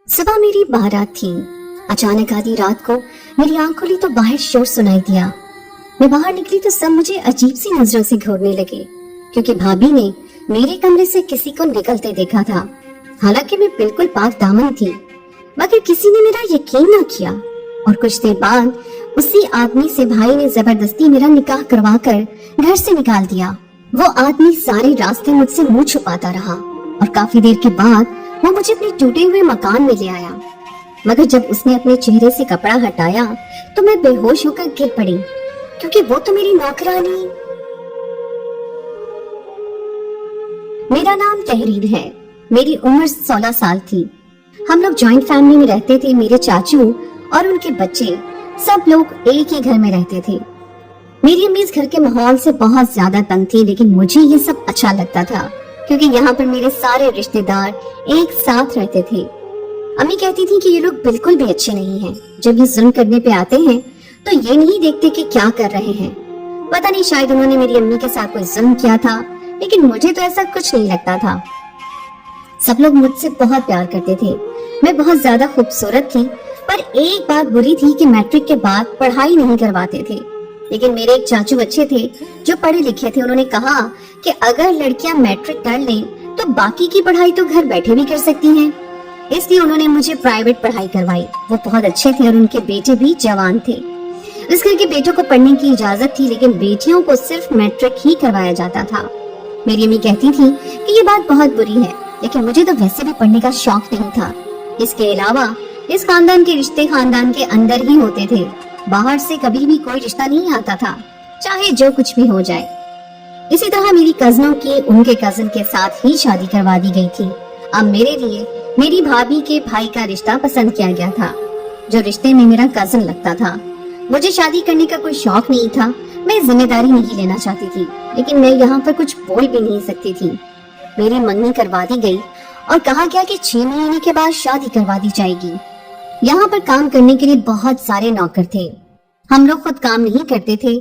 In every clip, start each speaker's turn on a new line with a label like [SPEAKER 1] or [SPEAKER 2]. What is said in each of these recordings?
[SPEAKER 1] सुबह मेरी बारात थी। अचानक आधी रात को मेरी आंख खुली तो बाहर शोर सुनाई दिया। मैं बाहर निकली तो सब मुझे अजीब सी नजरों से घूरने लगे, क्योंकि भाभी ने मेरे कमरे से किसी को निकलते देखा था। हालांकि मैं बिल्कुल पाक दामन थी, मगर किसी ने मेरा यकीन न किया और कुछ देर बाद उसी आदमी से भाई ने जबरदस्ती मेरा निकाह करवाकर घर से निकाल दिया। वो आदमी सारे रास्ते मुझसे मुंह छुपाता रहा और काफी देर के बाद वो मुझे अपने टूटे हुए मकान में ले आया। मगर जब उसने अपने चेहरे से कपड़ा हटाया तो मैं बेहोश होकर गिर पड़ी, क्योंकि वो तो मेरी नौकरानी। मेरा नाम तहरीर है। मेरी उम्र 16 साल थी। हम लोग जॉइंट फैमिली में रहते थे। मेरे चाचू और उनके बच्चे सब लोग एक ही घर में रहते थे। मेरी अम्मी इस घर के माहौल से बहुत ज्यादा तंग थी, लेकिन मुझे ये सब अच्छा लगता था, क्योंकि यहाँ पर मेरे सारे रिश्तेदार एक साथ रहते थे। अम्मी कहती थी कि ये लोग बिल्कुल भी अच्छे नहीं हैं। जब ये जुल्म करने पे आते हैं तो ये नहीं देखते कि क्या कर रहे हैं। पता नहीं, शायद उन्होंने मेरी अम्मी के साथ कोई जुल्म किया था, लेकिन मुझे तो ऐसा कुछ नहीं लगता था। सब लोग मुझसे बहुत प्यार करते थे। मैं बहुत ज्यादा खूबसूरत थी, पर एक बात बुरी थी कि मैट्रिक के बाद पढ़ाई नहीं करवाते थे। लेकिन मेरे एक चाचू अच्छे थे जो पढ़े लिखे थे। उन्होंने कहा कि अगर लड़कियां मैट्रिक कर लें तो बाकी की पढ़ाई तो घर बैठे भी कर सकती हैं। इसलिए उन्होंने मुझे प्राइवेट पढ़ाई करवाई। वो बहुत अच्छे थे और उनके बेटे भी जवान थे। इस घर के बेटों को पढ़ने की इजाजत थी, लेकिन बेटियों को सिर्फ मैट्रिक ही करवाया जाता था। मेरी अम्मी कहती थी कि ये बात बहुत बुरी है, लेकिन मुझे तो वैसे भी पढ़ने का शौक नहीं था। इसके अलावा इस खानदान के रिश्ते खानदान के अंदर ही होते थे। बाहर से कभी भी कोई रिश्ता नहीं आता था, चाहे जो कुछ भी हो जाए। इसी तरह मेरी कजनों की उनके कजन के साथ ही शादी करवा दी गई थी। अब मेरे लिए मेरी भाभी के भाई का रिश्ता पसंद किया गया था, जो रिश्ते में मेरा कजन लगता था। मुझे शादी करने का कोई शौक नहीं था। मैं जिम्मेदारी नहीं लेना चाहती थी, लेकिन मैं यहाँ पर कुछ बोल भी नहीं सकती थी। मेरी मंगनी करवा दी गई और कहा गया कि 6 महीने के बाद शादी करवा दी जाएगी। यहाँ पर काम करने के लिए बहुत सारे नौकर थे। हम लोग खुद काम नहीं करते थे।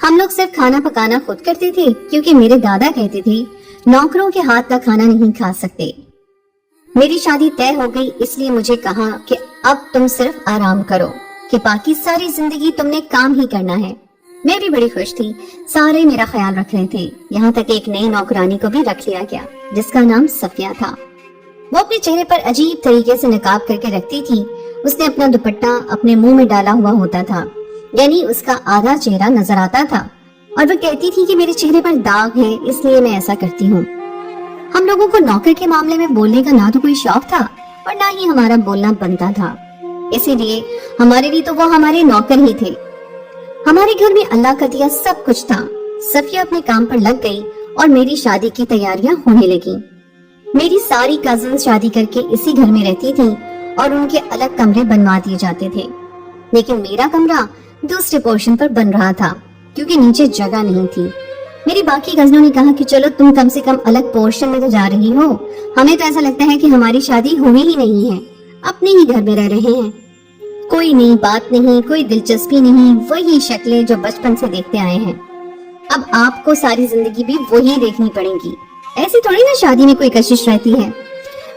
[SPEAKER 1] हम लोग सिर्फ खाना पकाना खुद करते थे, क्योंकि मेरे दादा कहते थे नौकरों के हाथ का खाना नहीं खा सकते। मेरी शादी तय हो गई, इसलिए मुझे कहा कि अब तुम सिर्फ आराम करो, कि बाकी सारी जिंदगी तुमने काम ही करना है। मैं भी बड़ी खुश थी। सारे मेरा ख्याल रख रहे थे। यहाँ तक एक नई नौकरानी को भी रख लिया गया, जिसका नाम सफिया था। वो अपने चेहरे पर अजीब तरीके से नकाब करके रखती थी। उसने अपना दुपट्टा अपने मुंह में डाला हुआ होता था, यानी उसका आधा चेहरा नजर आता था, और वो कहती थी कि मेरे चेहरे पर दाग है, इसलिए मैं ऐसा करती हूँ। हम लोगों को नौकर के मामले में बोलने का ना तो कोई शौक था और ना ही हमारा बोलना बनता था। इसीलिए हमारे लिए तो वो हमारे नौकर ही थे। हमारे घर में अल्लाह का दिया सब कुछ था। सफिया अपने काम पर लग गई और मेरी शादी की तैयारियां होने लगी। मेरी सारी कजिन शादी करके इसी घर में रहती थी और उनके अलग कमरे बनवा दिए जाते थे, लेकिन मेरा कमरा दूसरे पोर्शन पर बन रहा था, क्योंकि नीचे जगह नहीं थी। मेरी बाकी कजिनों ने कहा कि चलो तुम कम से कम अलग पोर्शन में तो जा रही हो, हमें तो ऐसा लगता है कि हमारी शादी हुई ही नहीं है, अपने ही घर में रह रहे हैं। कोई नई बात नहीं, कोई दिलचस्पी नहीं, वही शक्लें जो बचपन से देखते आए हैं। अब आपको सारी जिंदगी भी वही देखनी पड़ेगी। ऐसी थोड़ी ना शादी में कोई कशिश रहती है।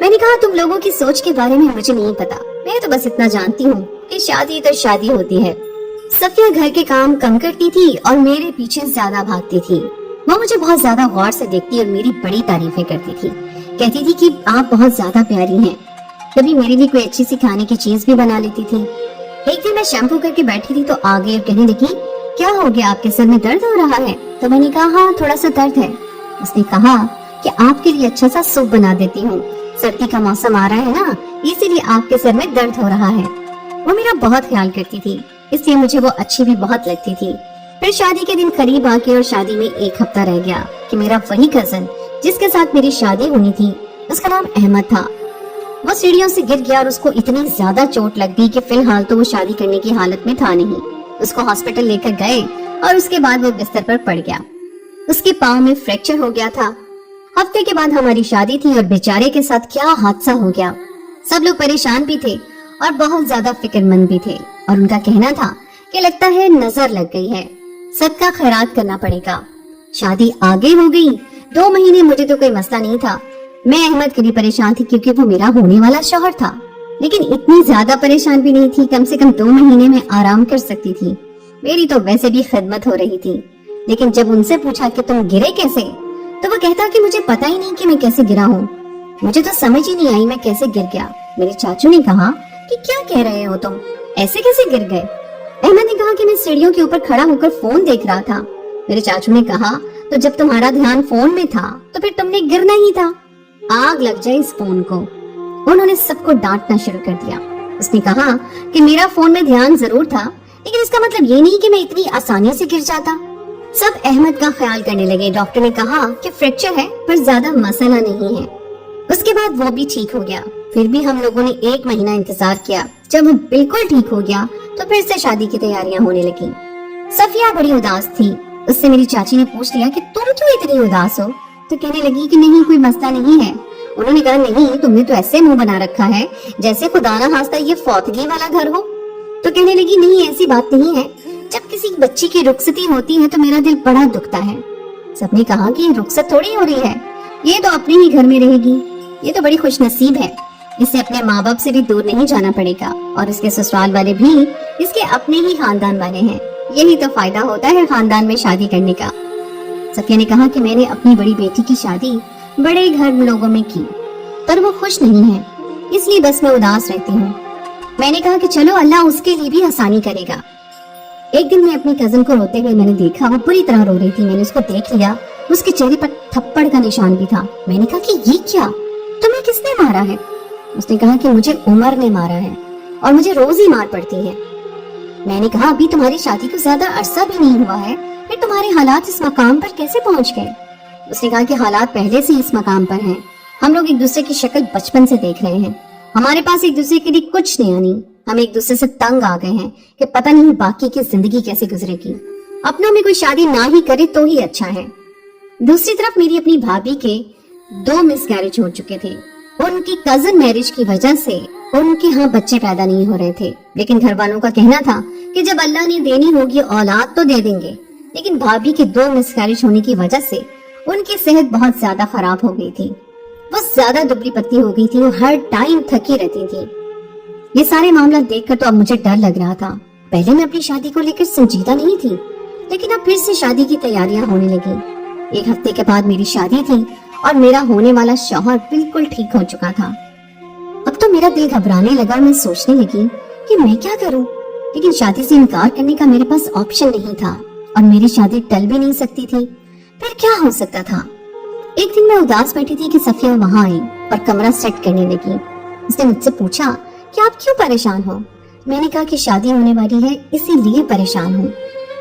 [SPEAKER 1] मैंने कहा तुम लोगों की सोच के बारे में मुझे नहीं पता, मैं तो बस इतना जानती हूँ कि शादी तो शादी होती है। सफिया घर के काम कम करती थी और मेरे पीछे ज्यादा भागती थी। वो मुझे बहुत ज्यादा गौर से देखती और मेरी बड़ी तारीफें करती थी। कहती थी कि आप बहुत ज्यादा प्यारी हैं। कभी मेरे लिए कोई अच्छी सी खाने की चीज भी बना लेती थी। एक दिन मैं शैम्पू करके बैठी थी तो आ गई और कहने लगी, क्या हो गया, आपके सर में दर्द हो रहा है? तो मैंने कहा हाँ, थोड़ा सा दर्द है। उसने कहा कि आपके लिए अच्छा सा सूप बना देती हूँ, सर्दी का मौसम आ रहा है ना, इसीलिए आपके सर में दर्द हो रहा है। वो मेरा बहुत ख्याल करती थी, इसलिए मुझे वो अच्छी भी बहुत लगती थी। फिर शादी के दिन करीब आ गए और शादी में एक हफ्ता रह गया कि मेरा वही कजन जिसके साथ मेरी शादी होनी थी, उसका नाम अहमद था, वो सीढ़ियों से गिर गया और उसको इतनी ज्यादा चोट लग गई कि फिलहाल तो वो शादी करने की हालत में था नहीं। उसको हॉस्पिटल लेकर गए और उसके बाद वो बिस्तर पर पड़ गया। उसके पाँव में फ्रैक्चर हो गया था। हफ्ते के बाद हमारी शादी थी और बेचारे के साथ क्या हादसा हो गया। सब लोग परेशान भी थे और बहुत ज्यादा फिक्रमंद भी थे, और उनका कहना था कि लगता है नजर लग गई है, सबका खैरात करना पड़ेगा। शादी आगे हो गई। 2 महीने मुझे तो कोई मसला नहीं था। मैं अहमद के लिए परेशान थी, क्योंकि वो मेरा होने वाला शौहर था। लेकिन इतनी ज्यादा परेशान भी नहीं थी, कम से कम 2 महीने में आराम कर सकती थी। मेरी तो वैसे भी खिदमत हो रही थी, लेकिन जब उनसे पूछा कि तुम गिरे कैसे, तो वो कहता कि मुझे पता ही नहीं कि मैं कैसे गिरा हूँ। मुझे तो समझ ही नहीं आई मैं कैसे गिर गया। मेरे चाचू ने कहा कि क्या कह रहे हो तुम, ऐसे कैसे गिर गए? अहमद ने कहा कि मैं सीढ़ियों के ऊपर खड़ा होकर फोन देख रहा था। मेरे चाचू ने कहा तो जब तुम्हारा ध्यान फोन में था तो फिर तुमने गिरना ही था। आग लग जाए इस फोन को। उन्होंने सबको डांटना शुरू कर दिया। उसने कहा कि मेरा फोन में ध्यान जरूर था, लेकिन इसका मतलब ये नहीं कि मैं इतनी आसानी से गिर जाता। सब अहमद का ख्याल करने लगे। डॉक्टर ने कहा कि फ्रैक्चर है पर ज्यादा मसला नहीं है। उसके बाद वो भी ठीक हो गया। फिर भी हम लोगों ने 1 महीना इंतजार किया। जब वो बिल्कुल ठीक हो गया तो फिर से शादी की तैयारियां होने लगी। सफिया बड़ी उदास थी। उससे मेरी चाची ने पूछ लिया कि तुम क्यों इतनी उदास हो? तो कहने लगी कि नहीं, कोई मसला नहीं है। उन्होंने कहा नहीं, तुमने तो ऐसे मुंह बना रखा है जैसे खुदा ना खास्ता ये फौतगी वाला घर हो। तो कहने लगी नहीं, ऐसी बात नहीं है। जब किसी बच्ची की रुखसती होती है तो मेरा दिल बड़ा दुखता है। सबने कहा कि रुखसत थोड़ी हो रही है, ये तो अपने ही घर में रहेगी। ये तो बड़ी खुशनसीब है, इसे अपने माँ बाप से भी दूर नहीं जाना पड़ेगा और इसके ससुराल वाले भी इसके अपने ही खानदान वाले हैं। यही तो फायदा होता है खानदान में शादी करने का। सफिया ने कहा कि मैंने अपनी बड़ी बेटी की शादी बड़े घर लोगों में की, पर वो खुश नहीं है, इसलिए बस मैं उदास रहती हूँ। मैंने कहा कि चलो अल्लाह उसके लिए भी आसानी करेगा। एक दिन मैं अपनी कजन को रोते हुए मैंने देखा, वो पूरी तरह रो रही थी। मैंने उसको देख लिया, उसके चेहरे पर थप्पड़ का निशान भी था। मैंने कहा कि ये क्या, तुम्हें किसने मारा है? उसने कहा कि मुझे उमर ने मारा है और मुझे रोज ही मार पड़ती है। मैंने कहा अभी तुम्हारी शादी को ज्यादा अरसा भी नहीं हुआ है, फिर तुम्हारे हालात इस मकाम पर कैसे पहुंच गए? उसने कहा कि हालात पहले से इस मकाम पर हैं। हम लोग एक दूसरे की शक्ल बचपन से देख रहे हैं। हमारे पास एक दूसरे के लिए कुछ नया नहीं। हम एक दूसरे से तंग आ गए हैं कि पता नहीं बाकी की जिंदगी कैसे गुजरेगी। अपनों में कोई शादी ना ही करे तो ही अच्छा है। दूसरी तरफ मेरी अपनी भाभी के 2 मिसकैरेज हो चुके थे। उनकी कजन मैरिज की वजह से उनके यहाँ बच्चे पैदा नहीं हो रहे थे, लेकिन घर वालों का कहना था कि जब अल्लाह ने देनी होगी औलाद तो दे देंगे। लेकिन भाभी के 2 मिसकैरेज होने की वजह से उनकी सेहत बहुत ज्यादा खराब हो गई थी। वो ज्यादा दुबली पतली हो गई थी, वो हर टाइम थकी रहती थी। ये सारे मामला देखकर तो अब मुझे डर लग रहा था। पहले मैं अपनी शादी को लेकर संजीदा नहीं थी, लेकिन अब फिर से शादी की तैयारियां होने लगी। 1 हफ्ते के बाद मेरी शादी थी और मेरा होने वाला शौहर बिल्कुल ठीक हो चुका था। अब तो मेरा दिल घबराने लगा। मैं सोचने लगी कि मैं क्या करूं, लेकिन शादी से इनकार करने का मेरे पास ऑप्शन नहीं था और मेरी शादी टल भी नहीं सकती थी। फिर क्या हो सकता था? एक दिन मैं उदास बैठी थी कि सफिया वहां आई और कमरा सेट करने लगी। उसने मुझसे पूछा कि आप क्यों परेशान हो? मैंने कहा कि शादी होने वाली है इसीलिए परेशान हूँ।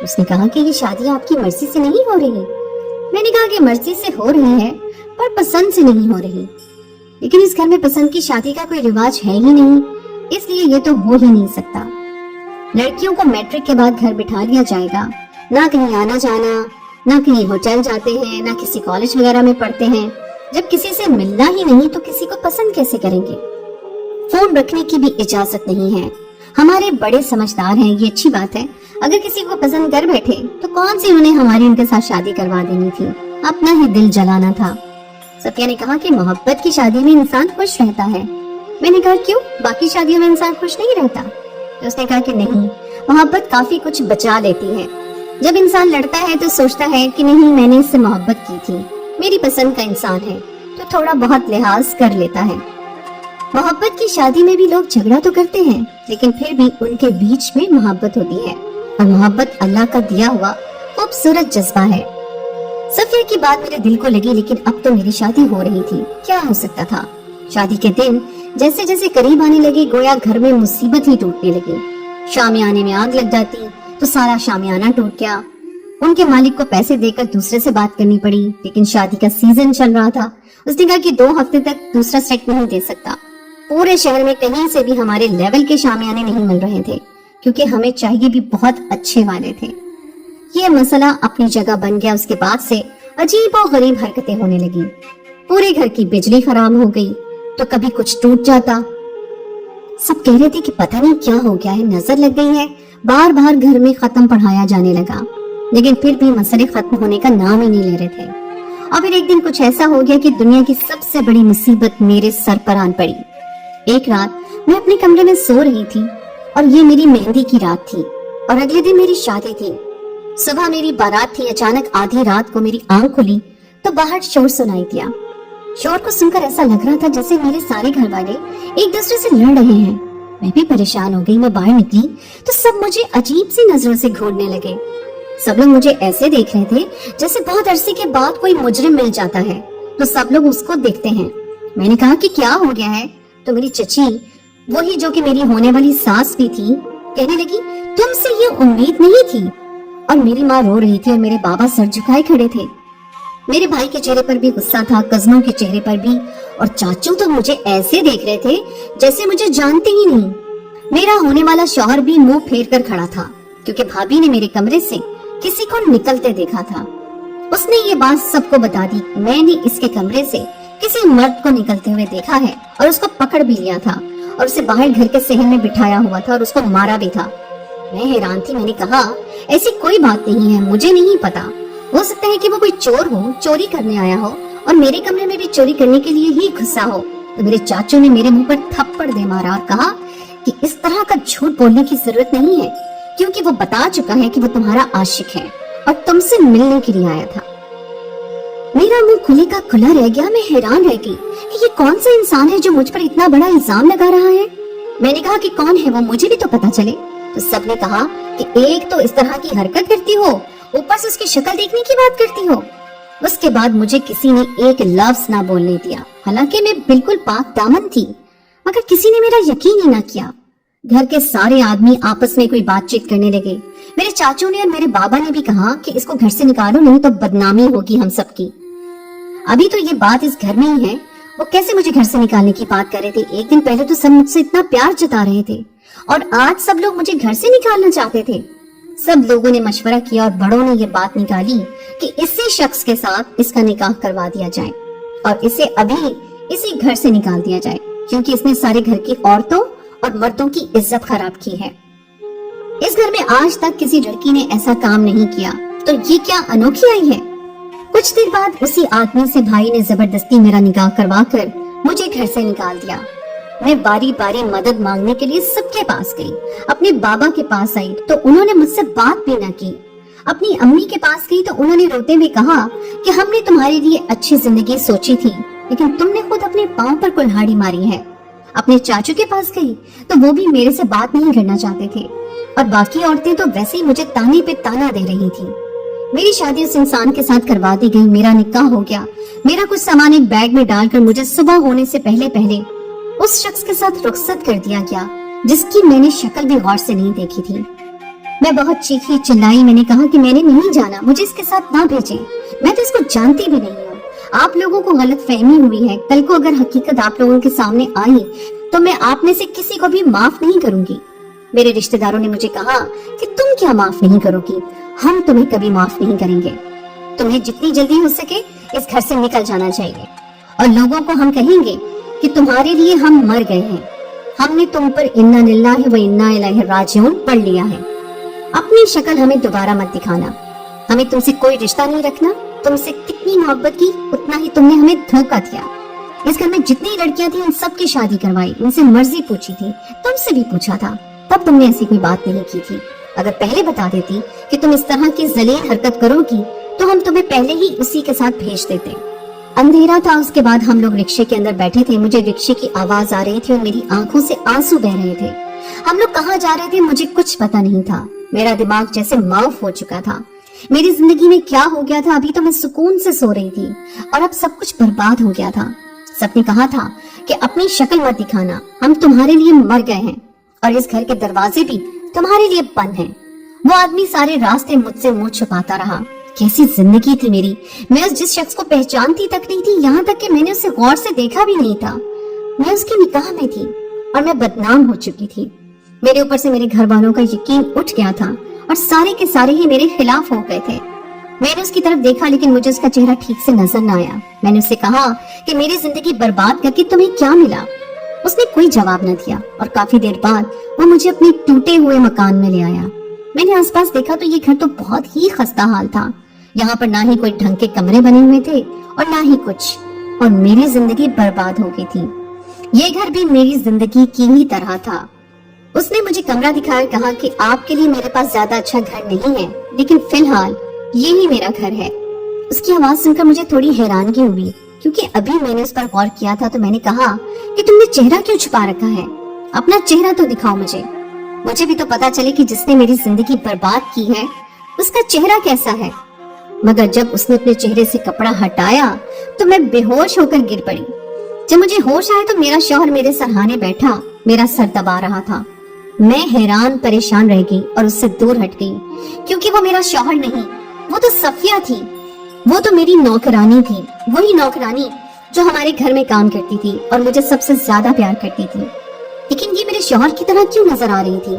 [SPEAKER 1] उसने कहा कि ये शादी आपकी मर्जी से नहीं हो रही। मैंने कहा कि मर्जी से हो रही है पर पसंद से नहीं हो रही। लेकिन इस घर में पसंद की शादी का कोई रिवाज है ही नहीं, इसलिए ये तो हो ही नहीं सकता। लड़कियों को मैट्रिक के बाद घर बिठा दिया जाएगा, ना कहीं आना जाना, ना कहीं होटल जाते हैं, ना किसी कॉलेज वगैरह में पढ़ते हैं। जब किसी से मिलना ही नहीं तो किसी को पसंद कैसे करेंगे? फोन रखने की भी इजाजत नहीं है। हमारे बड़े समझदार हैं, ये अच्छी बात है। अगर किसी को पसंद कर बैठे तो कौन सी उन्हें हमारी उनके साथ शादी करवा देनी थी, अपना ही दिल जलाना था। सफिया ने कहा कि मोहब्बत की शादी में इंसान खुश रहता है। मैंने कहा क्यों, बाकी शादियों में इंसान खुश नहीं रहता? तो उसने कहा कि नहीं, मोहब्बत काफी कुछ बचा लेती है। जब इंसान लड़ता है तो सोचता है कि नहीं, मैंने इससे मोहब्बत की थी, मेरी पसंद का इंसान है, तो थोड़ा बहुत लिहाज कर लेता है। मोहब्बत की शादी में भी लोग झगड़ा तो करते हैं, लेकिन फिर भी उनके बीच में मोहब्बत होती है और मोहब्बत अल्लाह का दिया हुआ खूबसूरत जज्बा है। सफिया की बात मेरे दिल को लगी, लेकिन अब तो मेरी शादी हो रही थी, क्या हो सकता था? शादी के दिन जैसे जैसे करीब आने लगे, गोया घर में मुसीबत ही टूटने लगी। शामियाने में आग लग जाती तो सारा शामियाना टूट गया। उनके मालिक को पैसे देकर दूसरे से बात करनी पड़ी, लेकिन शादी का सीजन चल रहा था। उसने कहा कि 2 हफ्ते तक दूसरा सेट नहीं दे सकता। पूरे शहर में कहीं से भी हमारे लेवल के शामियाने नहीं मिल रहे थे, क्योंकि हमें चाहिए भी बहुत अच्छे वाले थे। ये मसला अपनी जगह बन गया। उसके बाद से अजीब और गरीब हरकतें होने लगी। पूरे घर की बिजली खराब हो गई तो कभी कुछ टूट जाता। सब कह रहे थे कि पता नहीं क्या हो गया है, नजर लग गई है। बार बार घर में खत्म पढ़ाया जाने लगा, लेकिन फिर भी मसले खत्म होने का नाम ही नहीं ले रहे थे। और फिर एक दिन कुछ ऐसा हो गया कि दुनिया की सबसे बड़ी मुसीबत मेरे सर पर आन पड़ी। एक रात मैं अपने कमरे में सो रही थी और ये मेरी मेहंदी की रात थी और अगले दिन मेरी शादी थी। सुबह मेरी बारात थी। अचानक आधी रात को मेरी आंख खुली तो बाहर शोर सुनाई दिया। शोर को सुनकर ऐसा लग रहा था जैसे मेरे सारे घर वाले एक दूसरे से लड़ रहे हैं। मैं भी परेशान हो गई। मैं बाहर निकली तो सब मुझे अजीब सी नजरों से घूरने लगे। सब लोग मुझे ऐसे देख रहे थे जैसे बहुत अरसे के बाद कोई मुजरिम मिल जाता है तो सब लोग उसको देखते हैं। मैंने कहा कि क्या हो गया है? तो मेरी चची, वही जो कि मेरी होने वाली सास भी थी, कहने लगी तुमसे ये उम्मीद नहीं थी। और मेरी माँ रो रही थी और मेरे बाबा सर झुकाए खड़े थे। मेरे भाई के चेहरे पर भी गुस्सा था, कजनों के चेहरे पर भी, और चाचू तो मुझे ऐसे देख रहे थे जैसे मुझे जानते ही नहीं। मेरा होने वाला शौहर भी मुंह फेर कर खड़ा था क्योंकि भाभी ने मेरे कमरे से किसी को निकलते देखा था। उसने ये बात सबको बता दी। मैंने इसके कमरे से किसी मर्द को निकलते हुए देखा है और उसको पकड़ भी लिया था और उसे बाहर घर के सहन में बिठाया हुआ था और उसको मारा भी था। मैं हैरान थी। मैंने कहा ऐसी कोई बात नहीं है, मुझे नहीं पता। हो सकता है कि वो कोई चोर हो, चोरी करने आया हो और मेरे कमरे में भी चोरी करने के लिए ही घुसा हो। तो मेरे चाचू ने मेरे मुंह पर थप्पड़ दे मारा और कहा कि इस तरह का झूठ बोलने की जरूरत नहीं है क्योंकि वो बता चुका है कि वो तुम्हारा आशिक है और तुमसे मिलने के लिए आया था। मेरा मुंह खुले का खुला रह गया। मैं हैरान रह गई कि ये कौन सा इंसान है जो मुझ पर इतना बड़ा इल्जाम लगा रहा है। मैंने कहा कि कौन है वो, मुझे भी तो पता चले। तो सबने कहा कि एक तो इस तरह की हरकत करती हो, ऊपर से उसकी शक्ल देखने की बात करती हो। उसके बाद मुझे किसी ने एक लफ्ज ना बोलने दिया। हालांकि मैं बिल्कुल पाक दामन थी, मगर किसी ने मेरा यकीन ही ना किया। घर के सारे आदमी आपस में कोई बातचीत करने लगे। मेरे चाचू ने और मेरे बाबा ने भी कहा कि इसको घर से निकालो, नहीं तो बदनामी होगी हम सबकी। अभी तो ये बात इस घर में ही है, वो कैसे मुझे घर से निकालने की बात कर रहे थे। एक दिन पहले तो सब मुझसे इतना प्यार जता रहे थे और आज सब लोग मुझे घर से निकालना चाहते थे। सब लोगों ने मशवरा किया और बड़ों ने ये बात निकाली कि इसी शख्स के साथ इसका निकाह करवा दिया जाए और इसे अभी इसी घर से निकाल दिया जाए क्योंकि इसने सारे घर की औरतों और मर्दों की इज्जत खराब की है। इस घर में आज तक किसी लड़की ने ऐसा काम नहीं किया, तो ये क्या अनोखी आई है। कुछ देर बाद उसी आदमी से भाई ने जबरदस्ती मेरा निकाह करवाकर मुझे घर से निकाल दिया। मैं बारी बारी मदद मांगने के लिए सबके पास गई। अपने बाबा के पास आई तो उन्होंने मुझसे बात भी न की। अपनी अम्मी के पास गई तो उन्होंने रोते हुए कहा कि हमने तुम्हारे लिए अच्छी जिंदगी सोची थी, लेकिन तुमने खुद अपने पांव पर कुल्हाड़ी मारी है। अपने चाचू के पास गई तो वो भी मेरे से बात नहीं करना चाहते थे और बाकी औरतें तो वैसे ही मुझे ताने पे ताना दे रही थी। मेरी शादी उस इंसान के साथ करवा दी गई। मेरा निकाह हो गया। मेरा कुछ सामान एक बैग में डालकर मुझे सुबह होने से पहले पहले उस शख्स के साथ रुखसत कर दिया गया जिसकी मैंने शक्ल भी गौर से नहीं देखी थी। मैं बहुत चीखी चिल्लाई। मैंने कहा कि मैंने नहीं जाना, मुझे इसके साथ ना भेजें, मैं तो इसको जानती भी नहीं हूँ। आप लोगों को गलत फहमी हुई है। कल को अगर हकीकत आप लोगों के सामने आई तो मैं आप में से किसी को भी माफ नहीं करूंगी। मेरे रिश्तेदारों ने मुझे कहा कि तुम क्या माफ नहीं करोगी, हम तुम्हें कभी माफ नहीं करेंगे। तुम्हें जितनी जल्दी हो सके इस घर से निकल जाना चाहिए और लोगों को हम कहेंगे कि तुम्हारे लिए हम मर गए हैं। हमने तुम पर इन्ना लिल्लाहि व इन्ना इलैहि राजिऊन पढ़ लिया है। अपनी शक्ल हमें दोबारा मत दिखाना। हमें तुमसे कोई रिश्ता नहीं रखना। तुमसे कितनी मोहब्बत की उतना ही तुमने हमें धोखा दिया। इस घर में जितनी लड़कियां थी उन सब की शादी करवाई, उनसे मर्जी पूछी थी, तुमसे भी पूछा था, तब तुमने ऐसी कोई बात नहीं की थी। अगर पहले बता देती कि तुम इस तरह की जलील हरकत करोगी तो हम तुम्हें पहले ही उसी के साथ भेज देते। अंधेरा था। उसके बाद हम लोग रिक्शे के अंदर बैठे थे। मुझे रिक्शे की आवाज आ रही थी और मेरी आंखों से आंसू बह रहे थे। हम लोग कहाँ जा रहे थे मुझे कुछ पता नहीं था। मेरा दिमाग जैसे माउफ हो चुका था। मेरी जिंदगी में क्या हो गया था। अभी तो मैं सुकून से सो रही थी और अब सब कुछ बर्बाद हो गया था। सबने कहा था कि अपनी शक्ल मत दिखाना, हम तुम्हारे लिए मर गए हैं और इस घर के दरवाजे भी तुम्हारे लिए बंद हैं। वो आदमी सारे रास्ते मुझसे मुंह छुपाता रहा। कैसी जिंदगी थी मेरी। मैं उस जिस शख्स को पहचानती तक नहीं थी, यहाँ तक कि मैंने उसे गौर से देखा भी नहीं था। मैं उसके निकाह में थी और मैं बदनाम हो चुकी थी। मेरे ऊपर से मेरे घर वालों का यकीन उठ गया था और सारे के सारे ही मेरे खिलाफ हो गए थे। मैंने उसकी तरफ देखा लेकिन मुझे उसका चेहरा ठीक से नजर न आया। मैंने उससे कहा कि मेरी जिंदगी बर्बाद करके तुम्हें क्या मिला। उसने कोई जवाब न दिया और काफी देर बाद वो मुझे अपने टूटे हुए मकान में ले आया। मैंने आसपास देखा तो ये घर तो बहुत ही खस्ता हाल था। यहाँ पर ना ही कोई ढंग के कमरे बने हुए थे और ना ही कुछ, और मेरी जिंदगी बर्बाद हो गई थी। ये घर भी मेरी जिंदगी की ही तरह था। उसने मुझे कमरा दिखाया, कहा कि आपके लिए मेरे पास ज्यादा अच्छा घर नहीं है, लेकिन फिलहाल ये ही मेरा घर है। उसकी आवाज सुनकर मुझे थोड़ी हैरानगी हुई, क्योंकि अभी मैंने उस पर गौर किया था। तो मैंने कहा कि तुमने चेहरा क्यों छुपा रखा है, अपना चेहरा तो दिखाओ मुझे भी तो पता चले कि जिसने मेरी जिंदगी बर्बाद की है उसका चेहरा कैसा है। मगर जब उसने अपने चेहरे से कपड़ा हटाया तो मैं बेहोश होकर गिर पड़ी। जब मुझे होश आया तो मेरा शौहर मेरे सरहाने बैठा मेरा सर दबा रहा था। मैं हैरान परेशान रह गई और उससे दूर हट गई, क्योंकि वो मेरा शौहर नहीं, वो तो सफिया थी। वो तो मेरी नौकरानी थी, वही नौकरानी जो हमारे घर में काम करती थी और मुझे सबसे ज्यादा प्यार करती थी। लेकिन ये मेरे शौहर की तरह क्यों नजर आ रही थी,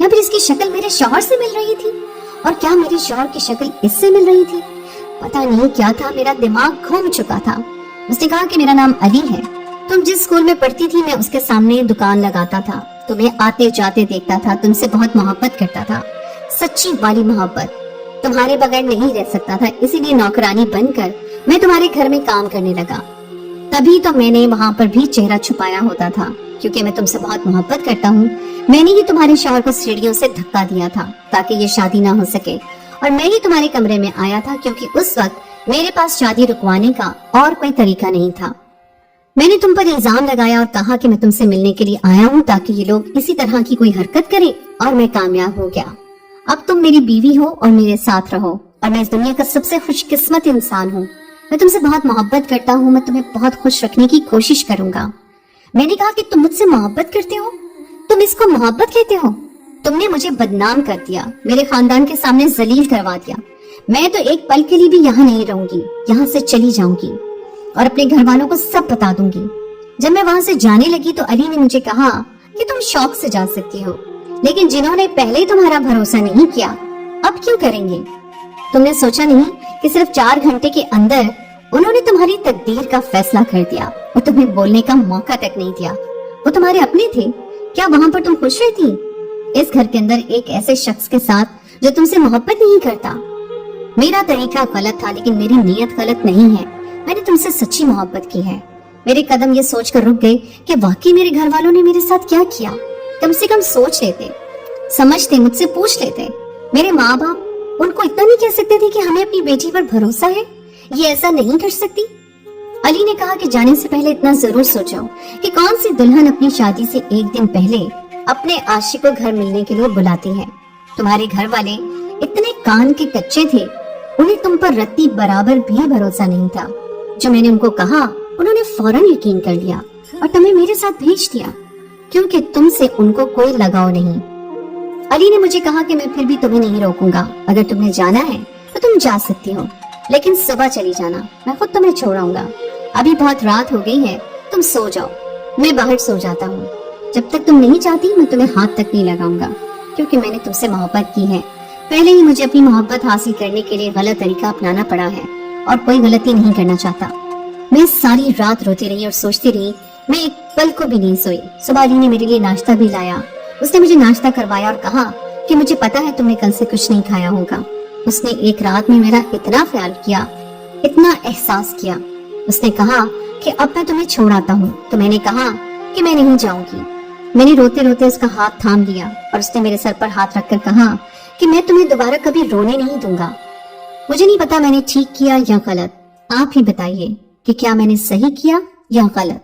[SPEAKER 1] या फिर इसकी शक्ल मेरे शौहर से मिल रही थी, और क्या मेरे शौहर की शक्ल इससे मिल रही थी? पता नहीं क्या था, मेरा दिमाग घूम चुका था। उसने कहा कि मेरा नाम अली है, तुम जिस स्कूल में पढ़ती थी मैं उसके सामने दुकान लगाता था, तुम्हें आते जाते देखता था, तुमसे बहुत मोहब्बत करता था, सच्ची वाली मोहब्बत। तुम्हारे बगैर नहीं रह सकता था, इसीलिए नौकरानी बनकर मैं तुम्हारे घर में काम करने लगा। तभी तो मैंने वहाँ पर भी चेहरा छुपाया होता था, क्योंकि मैं तुमसे बहुत मोहब्बत करता हूँ। मैंने ही तुम्हारे शौहर को सीढ़ियों से धक्का दिया था ताकि ये शादी ना हो सके, और मैं ही तुम्हारे कमरे में आया था क्योंकि उस वक्त मेरे पास शादी रुकवाने का और कोई तरीका नहीं था। मैंने तुम पर इल्जाम लगाया और कहा कि मैं तुमसे मिलने के लिए आया हूँ ताकि ये लोग इसी तरह की कोई हरकत करें, और मैं कामयाब हो गया। अब तुम मेरी बीवी हो और मेरे साथ रहो, और मैं इस दुनिया का सबसे खुशकिस्मत इंसान हूँ। मैं तुमसे बहुत मोहब्बत करता हूँ, मैं तुम्हें बहुत खुश रखने की कोशिश करूंगा। मैंने कहा कि तुम मुझसे मोहब्बत करते हो, तुम इसको मोहब्बत कहते हो? तुमने मुझे बदनाम कर दिया, मेरे खानदान के सामने जलील करवा दिया। मैं तो एक पल के लिए भी यहाँ नहीं रहूंगी, यहाँ से चली जाऊंगी और अपने घर वालों को सब बता दूंगी। जब मैं वहाँ से जाने लगी तो अली ने मुझे कहा कि तुम शौक से जा सकती हो, लेकिन जिन्होंने पहले तुम्हारा भरोसा नहीं किया अब क्यों करेंगे? तुमने सोचा नहीं कि सिर्फ 4 घंटे के अंदर उन्होंने तुम्हारी तकदीर का फैसला कर दिया और तुम्हें बोलने का मौका तक नहीं दिया। वो तुम्हारे अपने थे, क्या वहाँ पर तुम खुश रहती? इस घर के अंदर एक ऐसे शख्स के साथ जो तुमसे मोहब्बत नहीं करता। मेरा तरीका गलत था, लेकिन मेरी नीयत गलत नहीं है। मैंने तुमसे सच्ची मोहब्बत की है। मेरे कदम ये सोचकर रुक गए कि वाकई मेरे घर वालों ने मेरे साथ क्या किया। कम से कम सोच लेते, समझते, मुझसे पूछ लेते। मेरे माँ बाप उनको इतना नहीं कह सकते थे कि हमें अपनी बेटी पर भरोसा है, ये ऐसा नहीं कर सकती। अली ने कहा कि जाने से पहले इतना जरूर सोचो कि कौन सी दुल्हन अपनी शादी से एक दिन पहले अपने आशिक को घर मिलने के लिए बुलाती है। तुम्हारे घर वाले इतने कान के कच्चे थे, उन्हें तुम पर रत्ती बराबर भी भरोसा नहीं था। जो मैंने उनको कहा उन्होंने फौरन यकीन कर लिया और तुम्हें मेरे साथ भेज दिया, क्योंकि तुमसे उनको कोई लगाव नहीं। अली ने मुझे कहा कि मैं फिर भी तुम्हें नहीं रोकूंगा, अगर तुम्हें जाना है तो तुम जा सकती हो, लेकिन सुबह चली जाना, मैं खुद तुम्हें छोड़ाऊंगा। अभी बहुत रात हो गई है, तुम सो जाओ, मैं बाहर सो जाता हूँ। जब तक तुम नहीं चाहती मैं तुम्हें हाथ तक नहीं लगाऊंगा, क्योंकि मैंने तुमसे मोहब्बत की है। पहले ही मुझे अपनी मोहब्बत हासिल करने के लिए गलत तरीका अपनाना पड़ा है और कोई गलती नहीं करना चाहता। मैं सारी रात रोती रही और सोचती रही, मैं एक पल को भी नहीं सोई। सुबह अली ने मेरे लिए नाश्ता भी लाया। उसने मुझे नाश्ता करवाया और कहा कि मुझे पता है तुमने कल से कुछ नहीं खाया होगा। उसने एक रात में मेरा इतना ख्याल किया, इतना एहसास किया। उसने कहा कि अब मैं तुम्हें छोड़ आता हूँ, तो मैंने कहा कि मैं नहीं जाऊंगी। मैंने रोते रोते उसका हाथ थाम लिया और उसने मेरे सर पर हाथ रखकर कहा कि मैं तुम्हें दोबारा कभी रोने नहीं दूंगा। मुझे नहीं पता मैंने ठीक किया या गलत, आप ही बताइए कि क्या मैंने सही किया या गलत।